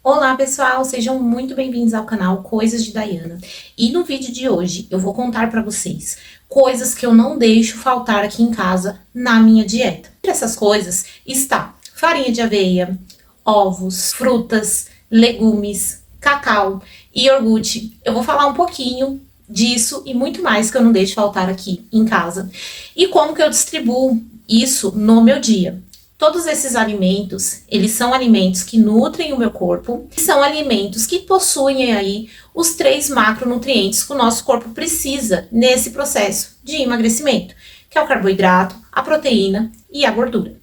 Olá pessoal, sejam muito bem-vindos ao canal Coisas de Dayana. E no vídeo de hoje eu vou contar para vocês coisas que eu não deixo faltar aqui em casa na minha dieta. Entre essas coisas está farinha de aveia, ovos, frutas, legumes, cacau e iogurte. Eu vou falar um pouquinho disso e muito mais que eu não deixo faltar aqui em casa. E como que eu distribuo isso no meu dia. Todos esses alimentos, eles são alimentos que nutrem o meu corpo e são alimentos que possuem aí os 3 macronutrientes que o nosso corpo precisa nesse processo de emagrecimento, que é o carboidrato, a proteína e a gordura.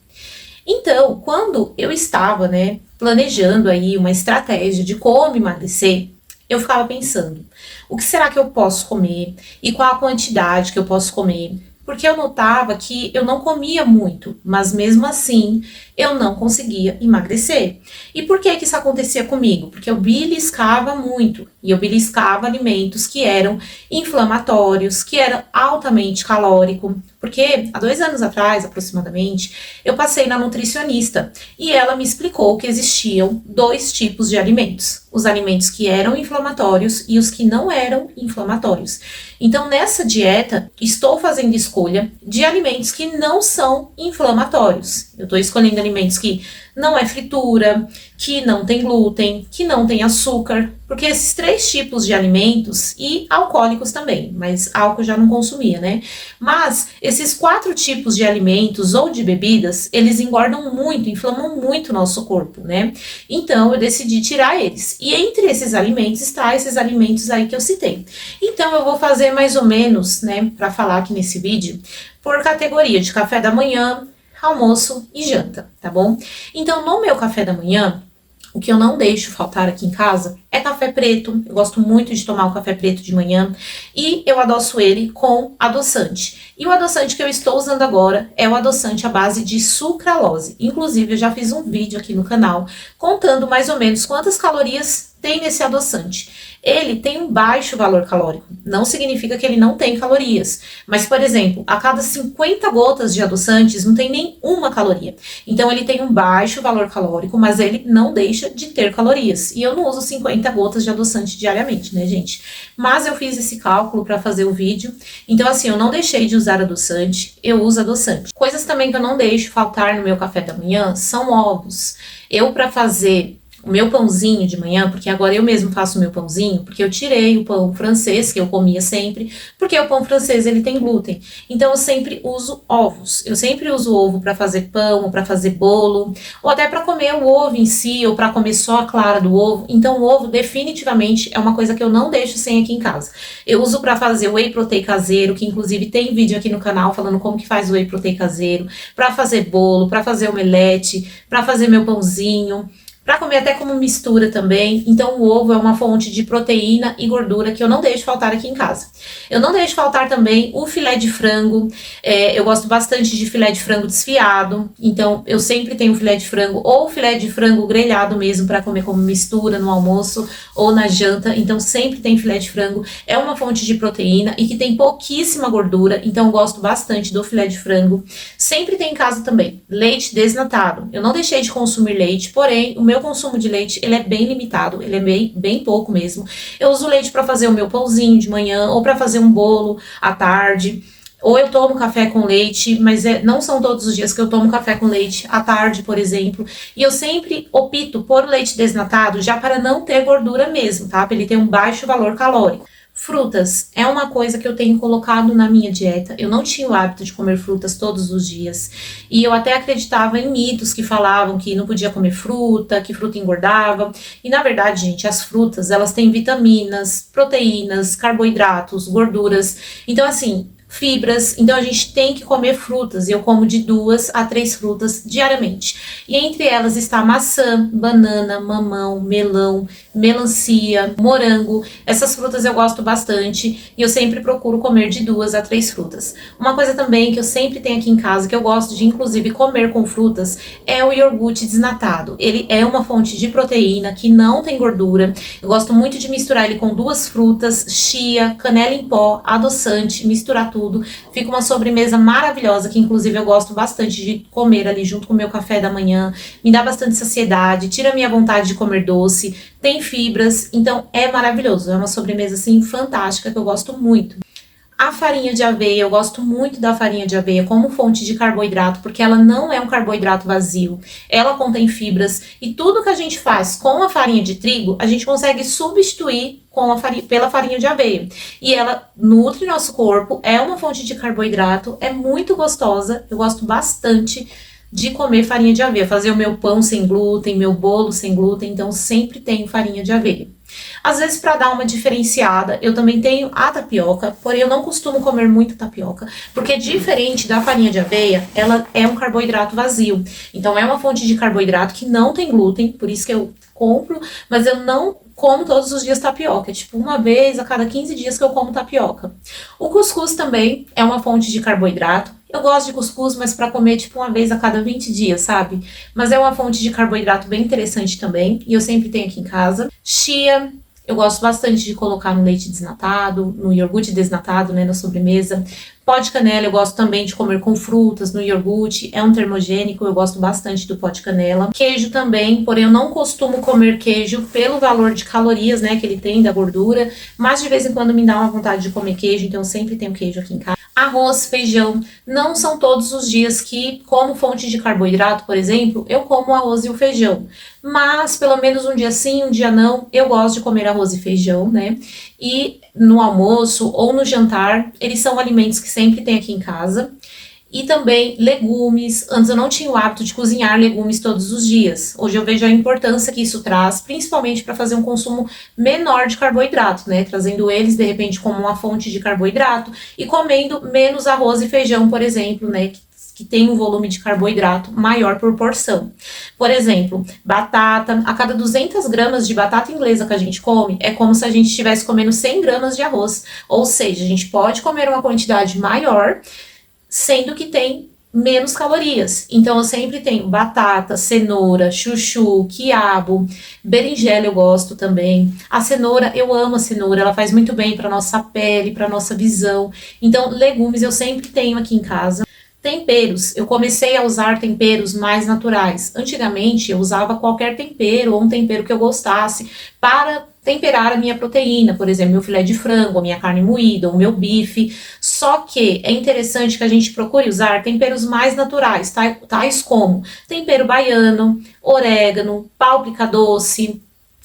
Então, quando eu estava, planejando aí uma estratégia de como emagrecer, eu ficava pensando, o que será que eu posso comer e qual a quantidade que eu posso comer? Porque eu notava que eu não comia muito, mas mesmo assim eu não conseguia emagrecer. E por que isso acontecia comigo? Porque eu beliscava muito, e eu beliscava alimentos que eram inflamatórios, que eram altamente calóricos. Porque há 2 anos atrás, aproximadamente, eu passei na nutricionista e ela me explicou que existiam 2 tipos de alimentos. Os alimentos que eram inflamatórios e os que não eram inflamatórios. Então, nessa dieta, estou fazendo escolha de alimentos que não são inflamatórios. Eu estou escolhendo alimentos que não é fritura, que não tem glúten, que não tem açúcar, porque esses 3 tipos de alimentos, e alcoólicos também, mas álcool já não consumia, né? Mas esses 4 tipos de alimentos ou de bebidas, eles engordam muito, inflamam muito o nosso corpo, né? Então eu decidi tirar eles. E entre esses alimentos está esses alimentos aí que eu citei. Então eu vou fazer mais ou menos, para falar aqui nesse vídeo, por categoria de café da manhã, almoço e janta, tá bom? Então, no meu café da manhã, o que eu não deixo faltar aqui em casa é café preto. Eu gosto muito de tomar o café preto de manhã e eu adoço ele com adoçante. E o adoçante que eu estou usando agora é o adoçante à base de sucralose. Inclusive, eu já fiz um vídeo aqui no canal contando mais ou menos quantas calorias tem nesse adoçante. Ele tem um baixo valor calórico, não significa que ele não tem calorias, mas, por exemplo, a cada 50 gotas de adoçantes não tem nenhuma caloria. Então ele tem um baixo valor calórico, mas ele não deixa de ter calorias. E eu não uso 50 gotas de adoçante diariamente, né, gente? Mas eu fiz esse cálculo para fazer o vídeo, então assim, eu não deixei de usar adoçante, eu uso adoçante. Coisas também que eu não deixo faltar no meu café da manhã são ovos. Eu, para fazer o meu pãozinho de manhã, porque agora eu mesmo faço o meu pãozinho, porque eu tirei o pão francês, que eu comia sempre, porque o pão francês ele tem glúten. Então eu sempre uso ovos. Eu sempre uso ovo para fazer pão, ou para fazer bolo, ou até para comer o ovo em si, ou para comer só a clara do ovo. Então o ovo definitivamente é uma coisa que eu não deixo sem aqui em casa. Eu uso para fazer whey protein caseiro, que inclusive tem vídeo aqui no canal falando como que faz o whey protein caseiro, para fazer bolo, para fazer omelete, para fazer meu pãozinho, para comer até como mistura também. Então o ovo é uma fonte de proteína e gordura que eu não deixo faltar aqui em casa. Eu não deixo faltar também o filé de frango. Eu gosto bastante de filé de frango desfiado, então eu sempre tenho filé de frango ou filé de frango grelhado mesmo para comer como mistura no almoço ou na janta. Então sempre tem filé de frango. É uma fonte de proteína e que tem pouquíssima gordura, então eu gosto bastante do filé de frango. Sempre tem em casa também leite desnatado. Eu não deixei de consumir leite, porém o meu consumo de leite ele é bem limitado, ele é bem pouco mesmo. Eu uso leite para fazer o meu pãozinho de manhã ou para fazer um bolo à tarde. Ou eu tomo café com leite, mas não são todos os dias que eu tomo café com leite, à tarde, por exemplo. E eu sempre opto por leite desnatado já para não ter gordura mesmo, tá? Para ele ter um baixo valor calórico. Frutas é uma coisa que eu tenho colocado na minha dieta. Eu não tinha o hábito de comer frutas todos os dias. E eu até acreditava em mitos que falavam que não podia comer fruta, que fruta engordava. E na verdade, gente, as frutas, elas têm vitaminas, proteínas, carboidratos, gorduras. Então, assim, fibras, então a gente tem que comer frutas, e eu como de 2 a 3 frutas diariamente. E entre elas está maçã, banana, mamão, melão, melancia, morango. Essas frutas eu gosto bastante e eu sempre procuro comer de 2 a 3 frutas. Uma coisa também que eu sempre tenho aqui em casa, que eu gosto de inclusive comer com frutas, é o iogurte desnatado. Ele é uma fonte de proteína que não tem gordura. Eu gosto muito de misturar ele com 2 frutas, chia, canela em pó, adoçante, misturar tudo tudo. Fica uma sobremesa maravilhosa, que inclusive eu gosto bastante de comer ali junto com o meu café da manhã. Me dá bastante saciedade, tira a minha vontade de comer doce, tem fibras, então é maravilhoso. É uma sobremesa assim fantástica que eu gosto muito. A farinha de aveia, eu gosto muito da farinha de aveia como fonte de carboidrato, porque ela não é um carboidrato vazio, ela contém fibras e tudo que a gente faz com a farinha de trigo, a gente consegue substituir pela farinha de aveia. E ela nutre nosso corpo, é uma fonte de carboidrato, é muito gostosa, eu gosto bastante de comer farinha de aveia, fazer o meu pão sem glúten, meu bolo sem glúten, então sempre tenho farinha de aveia. Às vezes, para dar uma diferenciada, eu também tenho a tapioca, porém eu não costumo comer muito tapioca, porque diferente da farinha de aveia, ela é um carboidrato vazio. Então é uma fonte de carboidrato que não tem glúten, por isso que eu compro, mas eu não como todos os dias tapioca, é tipo uma vez a cada 15 dias que eu como tapioca. O cuscuz também é uma fonte de carboidrato. Eu gosto de cuscuz, mas para comer tipo uma vez a cada 20 dias, sabe? Mas é uma fonte de carboidrato bem interessante também, e eu sempre tenho aqui em casa. Chia, eu gosto bastante de colocar no leite desnatado, no iogurte desnatado, né, na sobremesa. Pó de canela eu gosto também de comer com frutas no iogurte, é um termogênico, eu gosto bastante do pó de canela. Queijo também, porém eu não costumo comer queijo pelo valor de calorias, né, que ele tem da gordura, mas de vez em quando me dá uma vontade de comer queijo, então eu sempre tenho queijo aqui em casa. Arroz, feijão, não são todos os dias que, como fonte de carboidrato, por exemplo, eu como o arroz e o feijão. Mas, pelo menos um dia sim, um dia não, eu gosto de comer arroz e feijão, né? E no almoço ou no jantar, eles são alimentos que sempre tem aqui em casa. E também legumes. Antes eu não tinha o hábito de cozinhar legumes todos os dias. Hoje eu vejo a importância que isso traz, principalmente para fazer um consumo menor de carboidrato, né? Trazendo eles, de repente, como uma fonte de carboidrato e comendo menos arroz e feijão, por exemplo, né? Que tem um volume de carboidrato maior por porção. Por exemplo, batata, a cada 200 gramas de batata inglesa que a gente come, é como se a gente estivesse comendo 100 gramas de arroz. Ou seja, a gente pode comer uma quantidade maior, sendo que tem menos calorias. Então eu sempre tenho batata, cenoura, chuchu, quiabo, berinjela eu gosto também. A cenoura, eu amo a cenoura, ela faz muito bem para nossa pele, para nossa visão. Então legumes eu sempre tenho aqui em casa. Temperos, eu comecei a usar temperos mais naturais. Antigamente eu usava qualquer tempero ou um tempero que eu gostasse para temperar a minha proteína, por exemplo, meu filé de frango, a minha carne moída, o meu bife. Só que é interessante que a gente procure usar temperos mais naturais, tais como tempero baiano, orégano, páprica doce,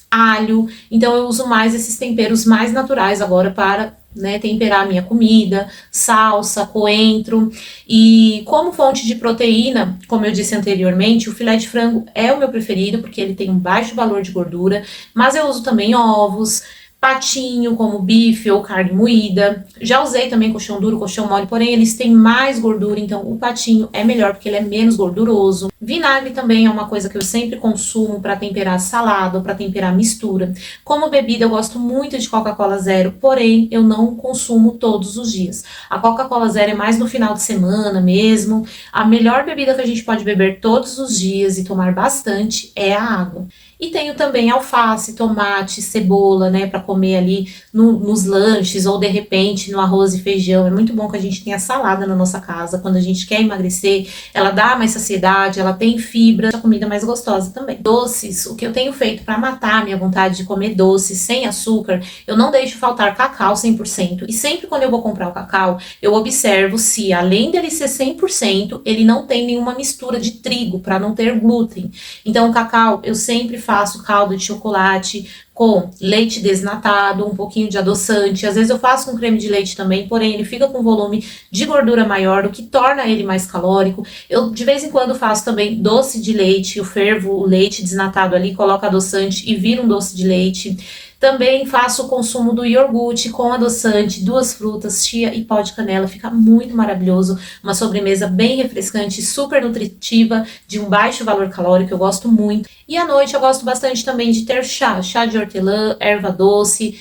alho. Então eu uso mais esses temperos mais naturais agora para, né, temperar a minha comida, salsa, coentro. E como fonte de proteína, como eu disse anteriormente, o filé de frango é o meu preferido, porque ele tem um baixo valor de gordura, mas eu uso também ovos, patinho, como bife ou carne moída. Já usei também colchão duro, colchão mole, porém eles têm mais gordura, então o patinho é melhor porque ele é menos gorduroso. Vinagre também é uma coisa que eu sempre consumo para temperar salada ou para temperar mistura. Como bebida eu gosto muito de Coca-Cola Zero, porém eu não consumo todos os dias. A Coca-Cola Zero é mais no final de semana mesmo. A melhor bebida que a gente pode beber todos os dias e tomar bastante é a água. E tenho também alface, tomate, cebola, né, para comer ali nos lanches ou de repente no arroz e feijão. É muito bom que a gente tenha salada na nossa casa. Quando a gente quer emagrecer, ela dá mais saciedade, ela tem fibra, a comida mais gostosa também. Doces, o que eu tenho feito para matar a minha vontade de comer doces sem açúcar, eu não deixo faltar cacau 100%. E sempre quando eu vou comprar o cacau, eu observo se além dele ser 100%, ele não tem nenhuma mistura de trigo para não ter glúten. Então o cacau eu sempre faço calda de chocolate com leite desnatado, um pouquinho de adoçante. Às vezes eu faço com creme de leite também, porém ele fica com volume de gordura maior, o que torna ele mais calórico. Eu de vez em quando faço também doce de leite, eu fervo o leite desnatado ali, coloco adoçante e vira um doce de leite. Também faço o consumo do iogurte com adoçante, 2 frutas, chia e pó de canela, fica muito maravilhoso, uma sobremesa bem refrescante, super nutritiva, de um baixo valor calórico, eu gosto muito. E à noite eu gosto bastante também de ter chá de hortelã, erva doce,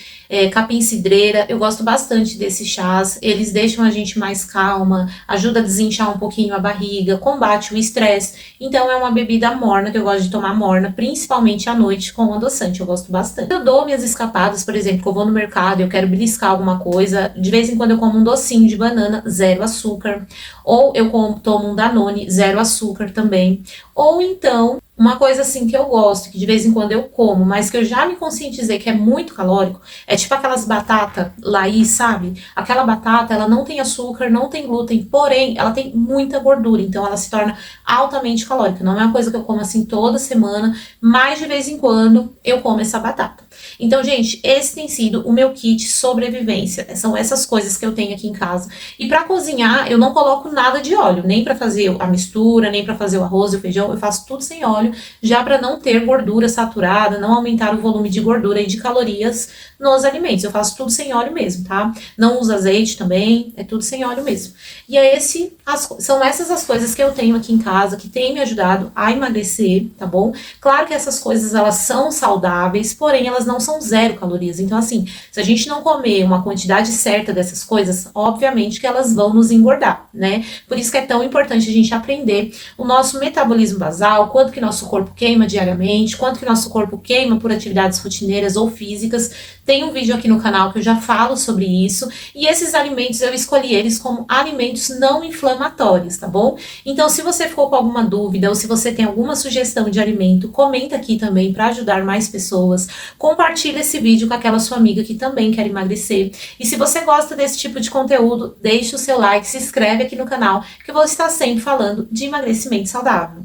capim-cidreira. Eu gosto bastante desses chás, eles deixam a gente mais calma, ajuda a desinchar um pouquinho a barriga, combate o estresse. Então é uma bebida morna que eu gosto de tomar morna, principalmente à noite com adoçante, eu gosto bastante. Eu dou minhas escapadas, por exemplo, que eu vou no mercado, eu quero beliscar alguma coisa, de vez em quando eu como um docinho de banana, zero açúcar, ou eu tomo um Danone, zero açúcar também, ou então uma coisa assim que eu gosto, que de vez em quando eu como, mas que eu já me conscientizei que é muito calórico, é tipo aquelas batata Laís, sabe? Aquela batata, ela não tem açúcar, não tem glúten, porém, ela tem muita gordura, então ela se torna altamente calórica. Não é uma coisa que eu como assim toda semana, mas de vez em quando eu como essa batata. Então, gente, esse tem sido o meu kit sobrevivência. São essas coisas que eu tenho aqui em casa. E para cozinhar, eu não coloco nada de óleo, nem para fazer a mistura, nem para fazer o arroz e o feijão, eu faço tudo sem óleo, já para não ter gordura saturada, não aumentar o volume de gordura e de calorias nos alimentos. Eu faço tudo sem óleo mesmo, tá? Não uso azeite também, é tudo sem óleo mesmo. E é são essas as coisas que eu tenho aqui em casa, que tem me ajudado a emagrecer, tá bom? Claro que essas coisas, elas são saudáveis, porém elas não são zero calorias. Então, assim, se a gente não comer uma quantidade certa dessas coisas, obviamente que elas vão nos engordar, né? Por isso que é tão importante a gente aprender o nosso metabolismo basal, quanto que nosso corpo queima diariamente, quanto que nosso corpo queima por atividades rotineiras ou físicas. Tem um vídeo aqui no canal que eu já falo sobre isso, e esses alimentos eu escolhi eles como alimentos não inflamatórios, tá bom? Então, se você ficou com alguma dúvida ou se você tem alguma sugestão de alimento, comenta aqui também para ajudar mais pessoas. Compartilha esse vídeo com aquela sua amiga que também quer emagrecer. E se você gosta desse tipo de conteúdo, deixa o seu like, se inscreve aqui no canal, que eu vou estar sempre falando de emagrecimento saudável.